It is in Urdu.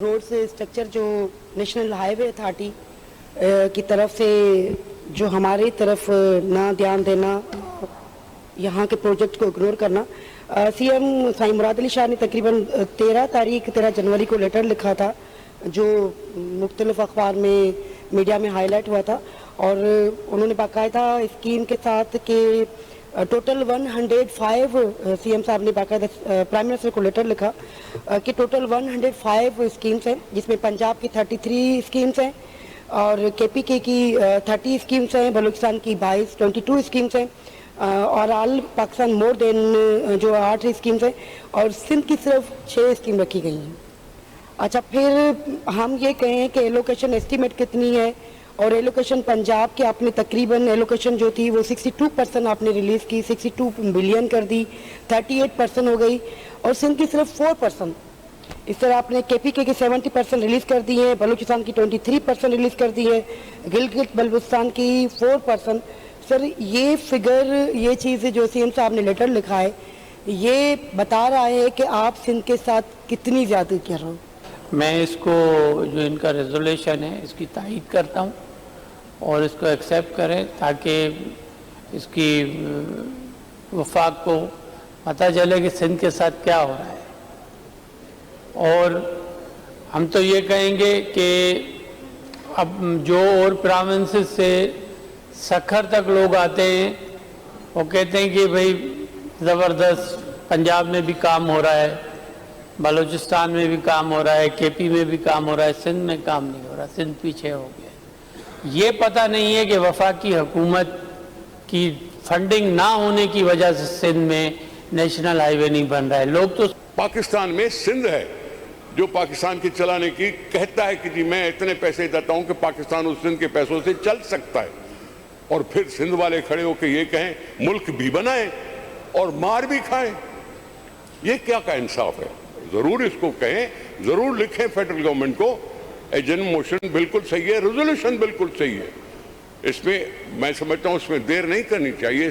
روڈ سے اسٹرکچر جو نیشنل ہائی وے اتھارٹی کی طرف سے جو ہماری طرف نہ دھیان دینا، یہاں کے پروجیکٹ کو اگنور کرنا، سی ایم سائیں مراد علی شاہ نے تقریباً 13 جنوری کو لیٹر لکھا تھا جو مختلف اخبار میں میڈیا میں ہائی لائٹ ہوا تھا، اور انہوں نے باقاعدہ اسکیم کے ساتھ کہ ٹوٹل 105 سی ایم صاحب نے باقاعدہ پرائم منسٹر کو لیٹر لکھا کہ ٹوٹل 105 اسکیمز ہیں، جس میں پنجاب کی 33 اسکیمز ہیں اور کے پی کے کی 30 اسکیمز ہیں، بلوچستان کی 22 اسکیمز ہیں اور آل پاکستان مور دین جو 8 اسکیمز ہیں، اور سندھ کی صرف 6 اسکیم رکھی گئی ہیں۔ اچھا، پھر ہم یہ کہیں کہ ایلوکیشن ایسٹیمیٹ کتنی ہے، اور ایلوکیشن پنجاب کے آپ نے تقریباً ایلوکیشن جو تھی وہ 62% آپ نے ریلیز کی، 62 بلین کر دی، 38% ہو گئی، اور سندھ کی صرف 4%۔ اس طرح آپ نے کے پی کے 70% ریلیز کر دی ہیں، بلوچستان کی 23% ریلیز کر دی ہے، گلگت بلوچستان کی 4%۔ سر یہ فگر، یہ چیز جو سی ایم صاحب نے لیٹر لکھا ہے، یہ بتا رہا ہے کہ آپ سندھ کے ساتھ کتنی زیادتی کر رہے ہو۔ میں اس کو جو ان کا ریزولیشن ہے اس کی تائید کرتا ہوں اور اس کو ایکسیپٹ کریں تاکہ اس کی وفاق کو پتہ چلے کہ سندھ کے ساتھ کیا ہو رہا ہے۔ اور ہم تو یہ کہیں گے کہ اب جو اور پروونسز سے سکھر تک لوگ آتے ہیں وہ کہتے ہیں کہ بھئی زبردست پنجاب میں بھی کام ہو رہا ہے، بلوچستان میں بھی کام ہو رہا ہے، کے پی میں بھی کام ہو رہا ہے، سندھ میں کام نہیں ہو رہا، سندھ پیچھے ہو گیا۔ یہ پتہ نہیں ہے کہ وفاقی حکومت کی فنڈنگ نہ ہونے کی وجہ سے سندھ میں نیشنل ہائی وے نہیں بن رہا ہے۔ لوگ تو پاکستان میں سندھ ہے جو پاکستان کی چلانے کی کہتا ہے کہ جی میں اتنے پیسے دیتا ہوں کہ پاکستان اس سندھ کے پیسوں سے چل سکتا ہے، اور پھر سندھ والے کھڑے ہو کے یہ کہیں ملک بھی بنائیں اور مار بھی کھائیں۔ یہ کیا کا انصاف ہے؟ ضرور اس کو کہیں، ضرور لکھیں فیڈرل گورنمنٹ کو، ایجنٹ موشن بالکل صحیح ہے، ریزولوشن بالکل صحیح ہے، اس میں میں سمجھتا ہوں اس میں دیر نہیں کرنی چاہیے۔